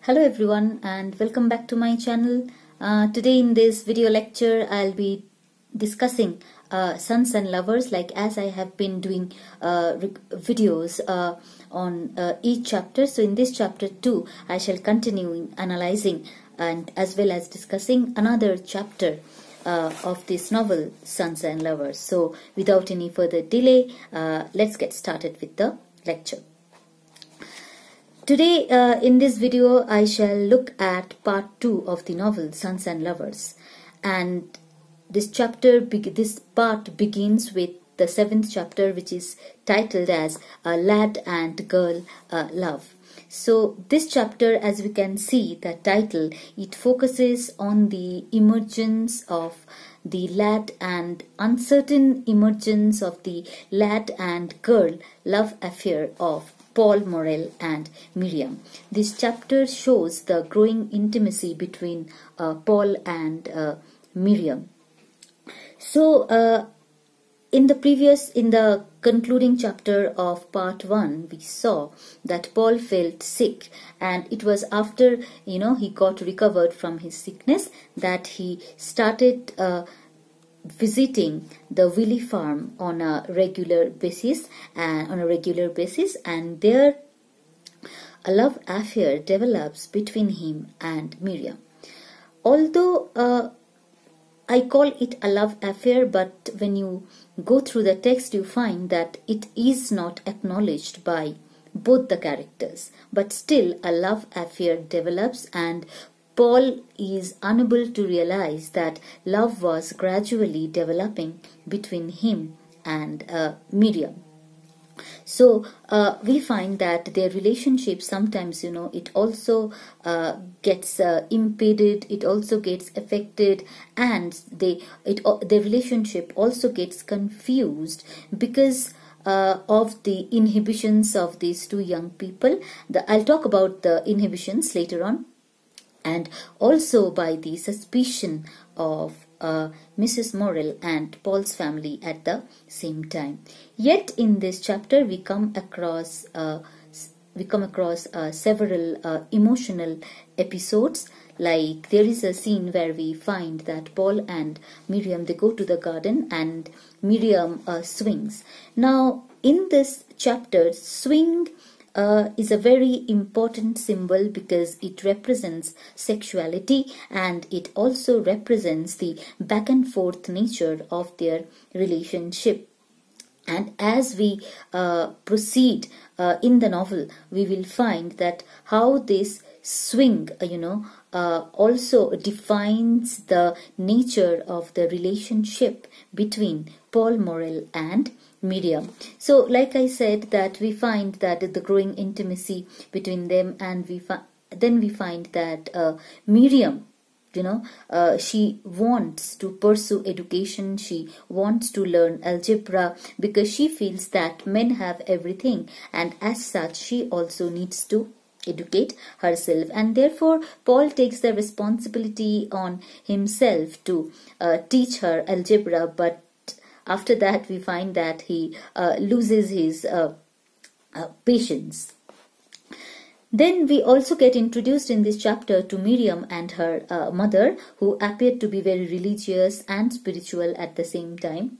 Hello everyone and welcome back to my channel. Today in this video lecture I'll be discussing Sons and Lovers, like as I have been doing videos on each chapter. So in this chapter 2 I shall continue in analyzing and as well as discussing another chapter of this novel, Sons and Lovers. So without any further delay, let's get started with the lecture. Today in this video I shall look at part 2 of the novel Sons and Lovers, and this part begins with the 7th chapter, which is titled as Lad and Girl Love. So this chapter, as we can see the title, it focuses on the emergence of the lad and uncertain emergence of the lad and girl love affair of Paul, Morel and Miriam. This chapter shows the growing intimacy between Paul and Miriam. So in the concluding chapter of part 1, we saw that Paul felt sick, and it was after he got recovered from his sickness that he started visiting the Willie farm on a regular basis, and there a love affair develops between him and Miriam. Although I call it a love affair, but when you go through the text you find that it is not acknowledged by both the characters, but still a love affair develops, and Paul is unable to realize that love was gradually developing between him and Miriam. So we find that their relationship sometimes, it also gets impeded, it also gets affected, and their relationship also gets confused because of the inhibitions of these two young people. I'll talk about the inhibitions later on. And also by the suspicion of Mrs. Morel and Paul's family at the same time. Yet in this chapter we come across several emotional episodes. Like there is a scene where we find that Paul and Miriam, they go to the garden and Miriam swings. Now in this chapter, swing is a very important symbol because it represents sexuality, and it also represents the back and forth nature of their relationship. And as we proceed in the novel, we will find that how this swing, also defines the nature of the relationship between Paul Morel and Miriam. So like I said, that we find that the growing intimacy between them, and then we find that Miriam, she wants to pursue education, she wants to learn algebra because she feels that men have everything, and as such she also needs to educate herself, and therefore Paul takes the responsibility on himself to teach her algebra, but after that we find that he loses his patience. Then we also get introduced in this chapter to Miriam and her mother, who appeared to be very religious and spiritual at the same time,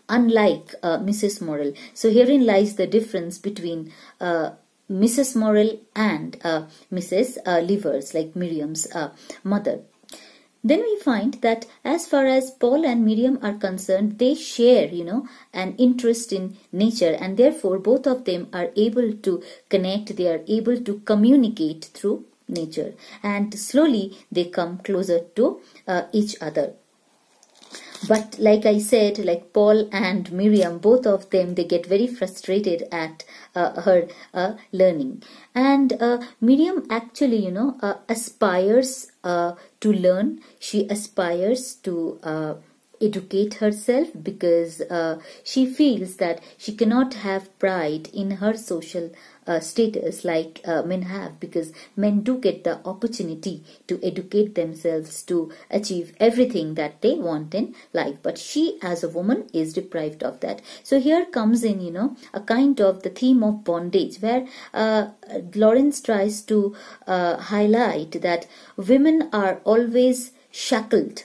unlike Mrs. Morel. So herein lies the difference between Mrs. Morel and Mrs. Livers, like Miriam's mother. Then we find that as far as Paul and Miriam are concerned, they share, an interest in nature, and therefore both of them are able to connect, they are able to communicate through nature, and slowly they come closer to each other. But like I said, like Paul and Miriam, both of them, they get very frustrated at her learning. And Miriam actually, aspires to learn. She aspires to educate herself because she feels that she cannot have pride in her social status like men have, because men do get the opportunity to educate themselves to achieve everything that they want in life, but she as a woman is deprived of that. So here comes in, a kind of the theme of bondage, where Lawrence tries to highlight that women are always shackled.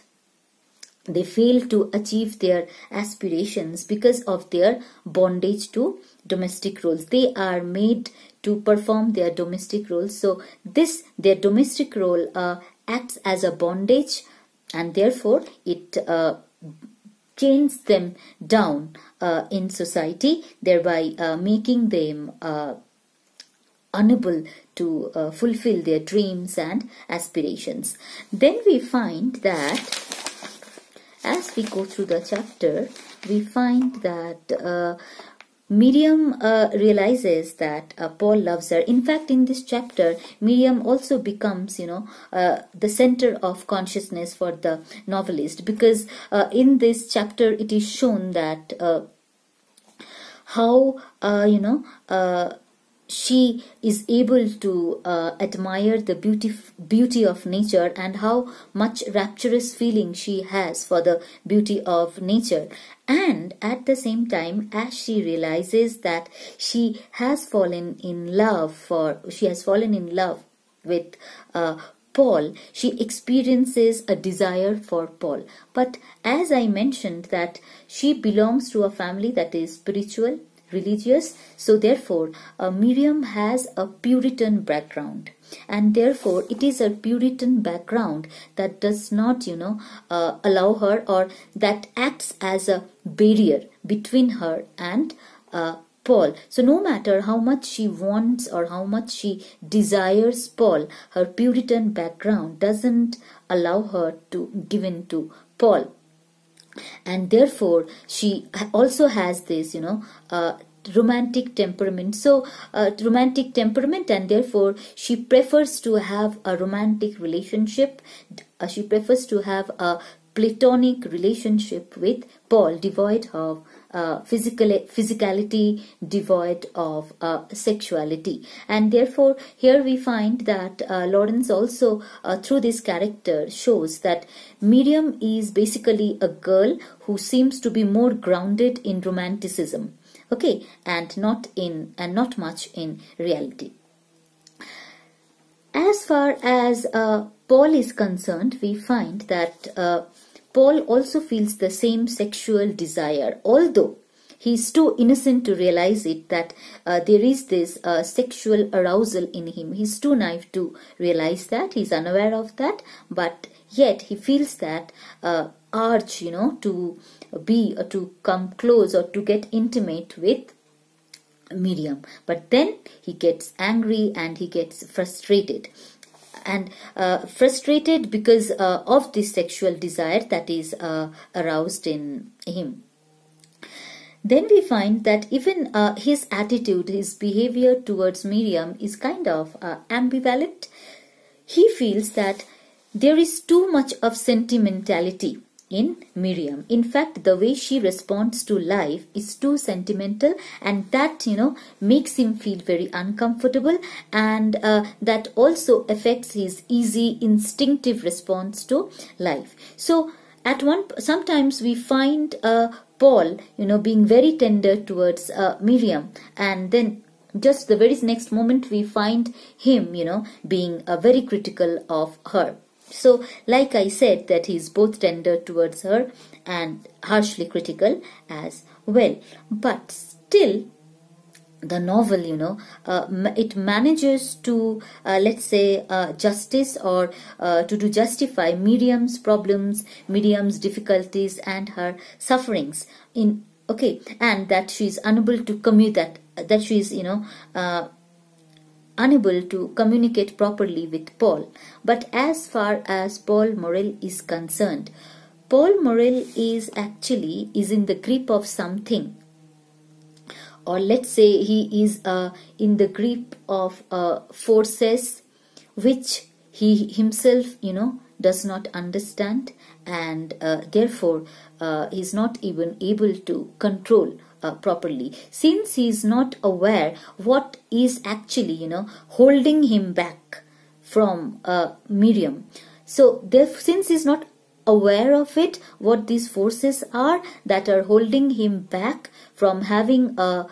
They fail to achieve their aspirations because of their bondage to domestic roles. They are made to perform their domestic roles. So their domestic role acts as a bondage, and therefore it chains them down in society, thereby making them unable to fulfill their dreams and aspirations. Then we find that as we go through the chapter, we find that Miriam realizes that Paul loves her. In fact, in this chapter, Miriam also becomes, the center of consciousness for the novelist, because in this chapter it is shown that how, she is able to admire the beauty of nature, and how much rapturous feeling she has for the beauty of nature. And at the same time, as she realizes that she has fallen in love with Paul, she experiences a desire for Paul. But as I mentioned, that she belongs to a family that is spiritual, religious, so therefore Miriam has a Puritan background, and therefore it is a Puritan background that does not allow her, or that acts as a barrier between her and Paul. So no matter how much she wants or how much she desires Paul, her Puritan background doesn't allow her to give in to Paul. And therefore she also has this romantic temperament. So romantic temperament, and therefore she prefers to have a romantic relationship. She prefers to have a platonic relationship with Paul, devoid of physicality, devoid of sexuality. And therefore here we find that Lawrence also through this character shows that Miriam is basically a girl who seems to be more grounded in romanticism, okay, and not much in reality. As far as Paul is concerned, we find that Paul also feels the same sexual desire, although he is too innocent to realize it, that there is this sexual arousal in him. He is too naive to realize that. He is unaware of that, but yet he feels that urge, to come close or to get intimate with Miriam. But then he gets angry and he gets frustrated. And frustrated because of this sexual desire that is aroused in him. Then we find that even his attitude, his behavior towards Miriam is kind of ambivalent. He feels that there is too much of sentimentality in Miriam. In fact, the way she responds to life is too sentimental, and that makes him feel very uncomfortable, and that also affects his easy instinctive response to life. So sometimes we find Paul being very tender towards Miriam, and then just the very next moment we find him being very critical of her. So, like I said, that he is both tender towards her and harshly critical as well. But still, the novel, it manages to, let's say, justice or to justify Miriam's problems, Miriam's difficulties, and her sufferings. And that she is unable to that she is, unable to communicate properly with Paul. But as far as Paul Morel is concerned, Paul Morel is in the grip of something, or let's say he is in the grip of forces which he himself does not understand, and therefore is not even able to control properly, since he is not aware what is actually, holding him back from Miriam. So since he is not aware of it, what these forces are that are holding him back from having a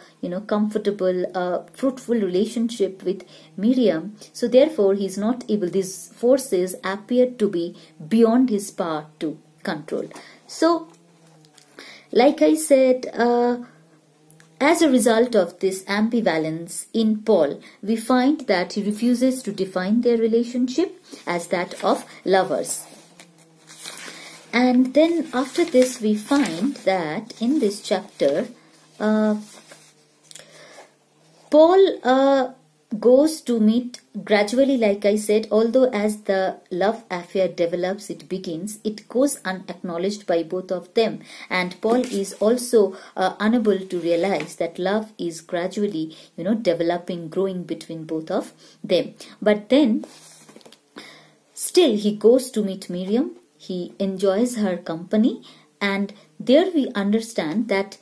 comfortable, fruitful relationship with Miriam, so therefore he is not able. These forces appear to be beyond his power to control. So, like I said, as a result of this ambivalence in Paul, we find that he refuses to define their relationship as that of lovers. And then after this we find that in this chapter, Paul goes to meet gradually, like I said, although as the love affair develops, it goes unacknowledged by both of them. And Paul is also unable to realize that love is gradually, developing, growing between both of them. But then, still he goes to meet Miriam. He enjoys her company, and there we understand that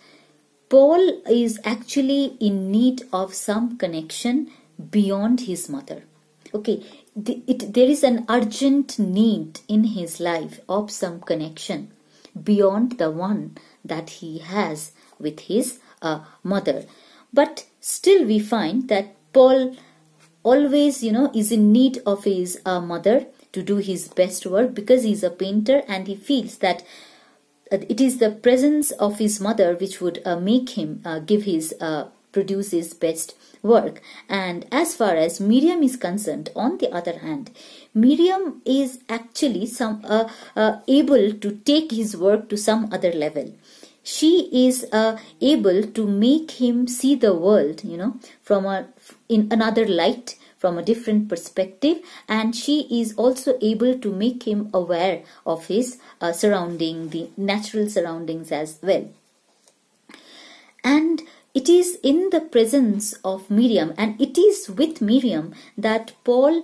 Paul is actually in need of some connection beyond his mother. Okay, there is an urgent need in his life of some connection beyond the one that he has with his mother. But still we find that Paul always, is in need of his mother to do his best work, because he is a painter and he feels that it is the presence of his mother which would make him produce his best work. And as far as Miriam is concerned, on the other hand, Miriam is actually able to take his work to some other level. She is able to make him see the world, in another light, from a different perspective, and she is also able to make him aware of his the natural surroundings as well. And it is in the presence of Miriam, and it is with Miriam, that Paul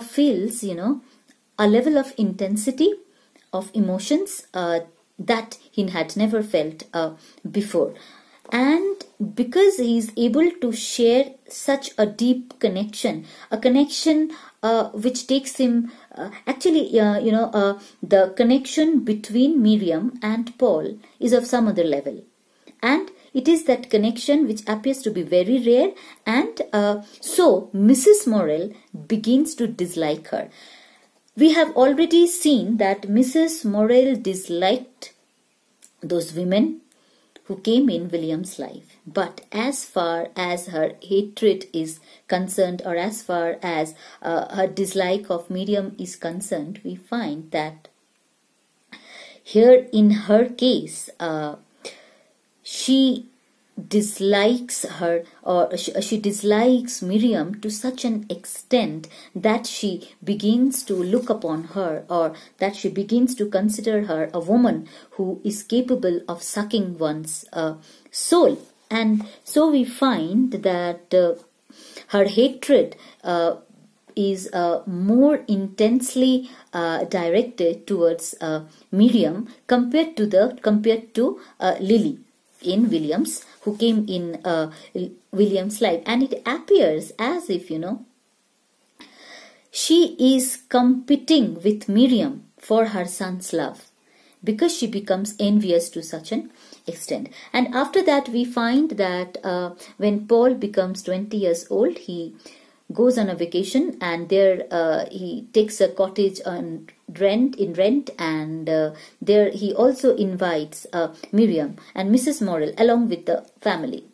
feels, a level of intensity of emotions that he had never felt before. And because he is able to share such a deep connection, a connection which takes him, the connection between Miriam and Paul is of some other level. And it is that connection which appears to be very rare, and so Mrs. Morel begins to dislike her. We have already seen that Mrs. Morel disliked those women who came in William's life. But as far as her hatred is concerned, or as far as her dislike of Miriam is concerned, we find that here in her case, she dislikes her, or she dislikes Miriam to such an extent that she begins to look upon her, or that she begins to consider her a woman who is capable of sucking one's soul. And so we find that her hatred is more intensely directed towards Miriam compared to Lily in William's, who came in William's life. And it appears as if, she is competing with Miriam for her son's love, because she becomes envious to such an extent. And after that we find that when Paul becomes 20 years old, he goes on a vacation, and there he takes a cottage on rent, and there he also invites Miriam and Mrs. Morel along with the family,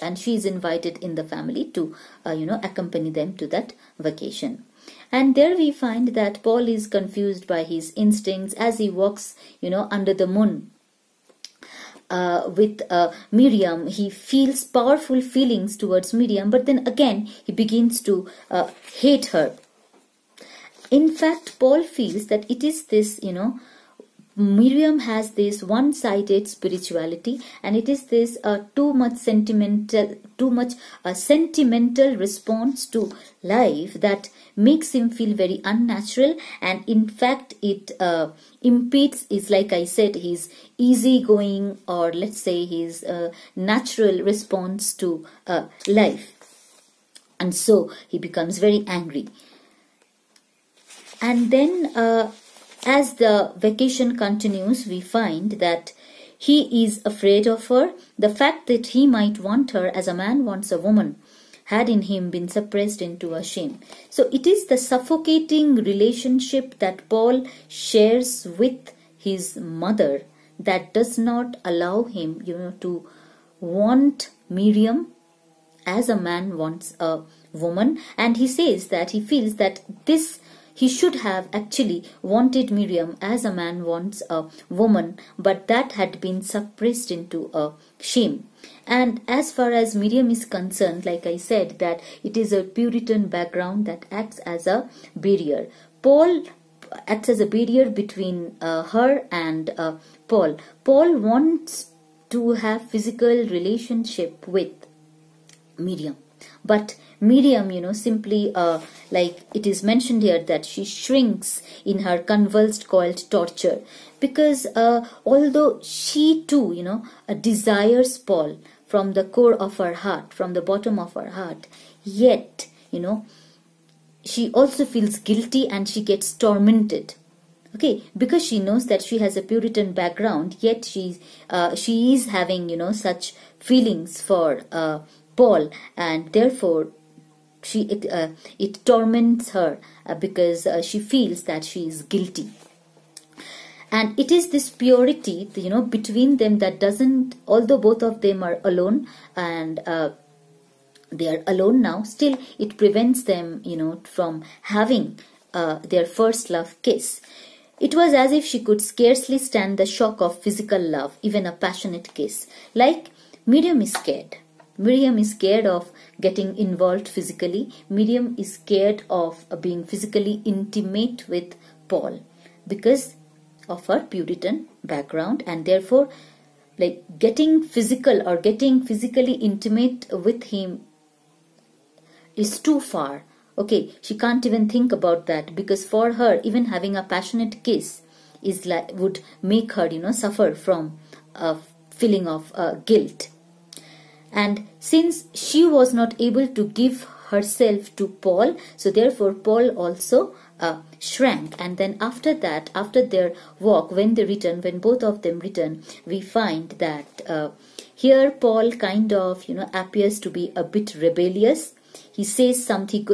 and she is invited in the family to accompany them to that vacation. And there we find that Paul is confused by his instincts as he walks under the moon with Miriam. He feels powerful feelings towards Miriam, but then again he begins to hate her. In fact, Paul feels that it is this Miriam has this one-sided spirituality, and it is this too much sentimental response to life that makes him feel very unnatural, and in fact it impedes is, like I said, his easygoing, or let's say his natural response to life. And so he becomes very angry. And then as the vacation continues, we find that he is afraid of her. The fact that he might want her as a man wants a woman had in him been suppressed into a shame. So it is the suffocating relationship that Paul shares with his mother that does not allow him, to want Miriam as a man wants a woman. And he says that he feels that he should have actually wanted Miriam as a man wants a woman, but that had been suppressed into a shame. And as far as Miriam is concerned, like I said, that it is a Puritan background that acts as a barrier. Paul acts as a barrier between her and Paul. Paul wants to have physical relationship with Miriam, but Miriam, simply like it is mentioned here that she shrinks in her convulsed coiled torture, because although she too, desires Paul from the core of her heart, from the bottom of her heart, yet, she also feels guilty and she gets tormented. Okay, because she knows that she has a Puritan background, yet she is having, such feelings for Paul, and therefore it torments her because she feels that she is guilty. And it is this purity, between them that doesn't, although both of them are alone and they are alone now, still it prevents them, from having their first love kiss. It was as if she could scarcely stand the shock of physical love, even a passionate kiss. Like Miriam is scared. Miriam is scared of getting involved physically. Miriam is scared of being physically intimate with Paul because of her Puritan background, and therefore like getting physical or getting physically intimate with him is too far. Okay, she can't even think about that, because for her even having a passionate kiss is like would make her suffer from a feeling of guilt. And since she was not able to give herself to Paul, so therefore Paul also shrank. And then after that, after their walk, when both of them return, we find that here Paul kind of appears to be a bit rebellious. He says something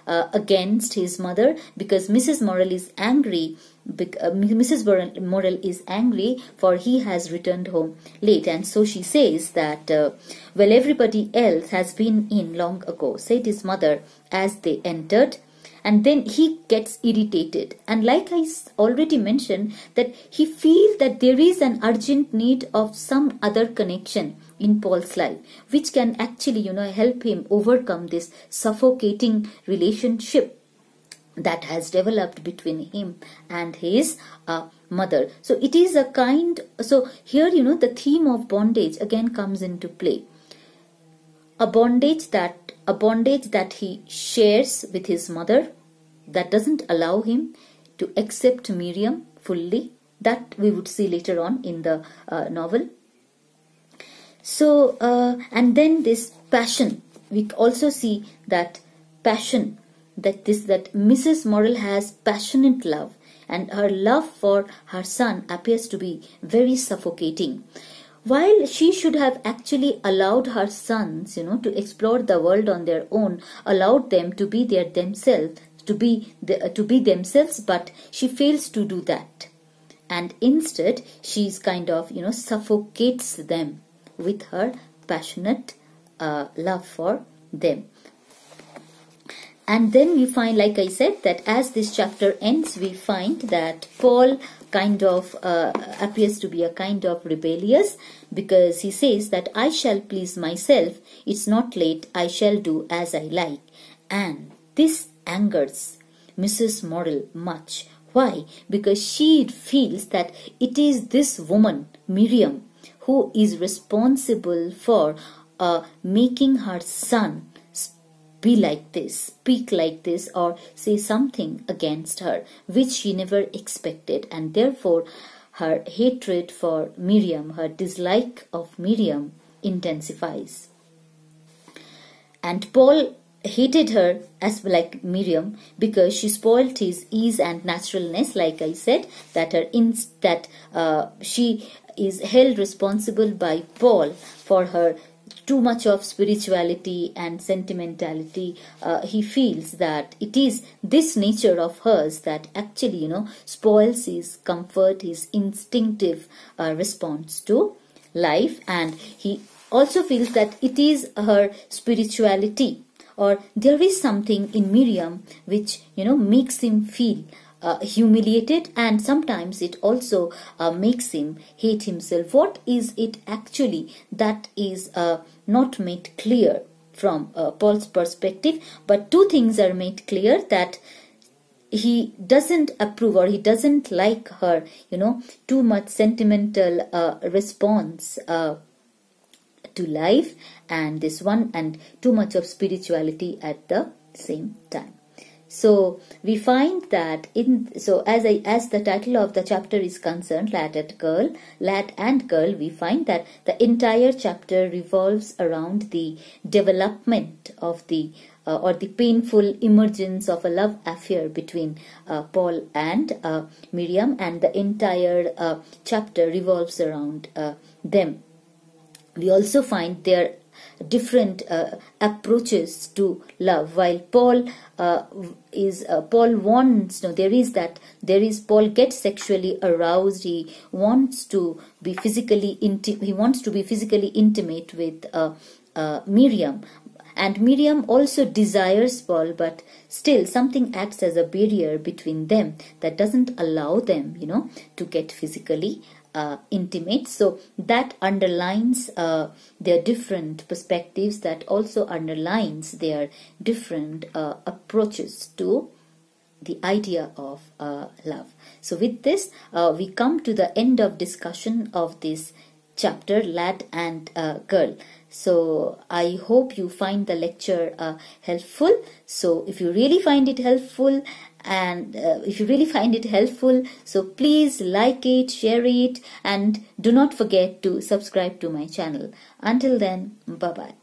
against his mother, because Mrs. Morrel is angry. Mrs. Morrel is angry for he has returned home late, and so she says that well, everybody else has been in long ago, said his mother as they entered. And then he gets irritated, and like I already mentioned, that he feels that there is an urgent need of some other connection in Paul's life, which can actually help him overcome this suffocating relationship that has developed between him and his mother. So it is so here the theme of bondage again comes into play. A bondage that he shares with his mother, that doesn't allow him to accept Miriam fully. That we would see later on in the novel. So and then this passion, we also see that passion, that Mrs. Morrel has passionate love, and her love for her son appears to be very suffocating. While she should have actually allowed her sons, to explore the world on their own, allowed them to be themselves, but she fails to do that, and instead she's kind of suffocates them with her passionate love for them. And then we find, like I said, that as this chapter ends, we find that Paul kind of appears to be a kind of rebellious, because he says that I shall please myself, it's not late, I shall do as I like. And this angers Mrs. Morrel much. Why? Because she feels that it is this woman, Miriam, who is responsible for making her son be like this, speak like this, or say something against her, which she never expected. And therefore, her hatred for Miriam, her dislike of Miriam intensifies. And Paul hated her as like Miriam because she spoiled his ease and naturalness. Like I said, that she is held responsible by Paul for her too much of spirituality and sentimentality. He feels that it is this nature of hers that actually, spoils his comfort, his instinctive response to life. And he also feels that it is her spirituality, or there is something in Miriam which, makes him feel humiliated, and sometimes it also makes him hate himself. What is it actually that is not made clear from Paul's perspective? But two things are made clear: that he doesn't approve, or he doesn't like her, too much sentimental response to life, and this one, and too much of spirituality at the same time. So we find that as the title of the chapter is concerned, Lad and Girl, we find that the entire chapter revolves around the development of or the painful emergence of a love affair between Paul and Miriam, and the entire chapter revolves around them. We also find their different approaches to love. While Paul Paul gets sexually aroused. He wants to be physically intimate with Miriam, and Miriam also desires Paul, but still something acts as a barrier between them that doesn't allow them, to get physically intimate. So that underlines their different perspectives, that also underlines their different approaches to the idea of love. So with this, we come to the end of discussion of this chapter, Lad and Girl. So I hope you find the lecture helpful. So if you really find it helpful, so please like it, share it, and do not forget to subscribe to my channel. Until then, bye bye.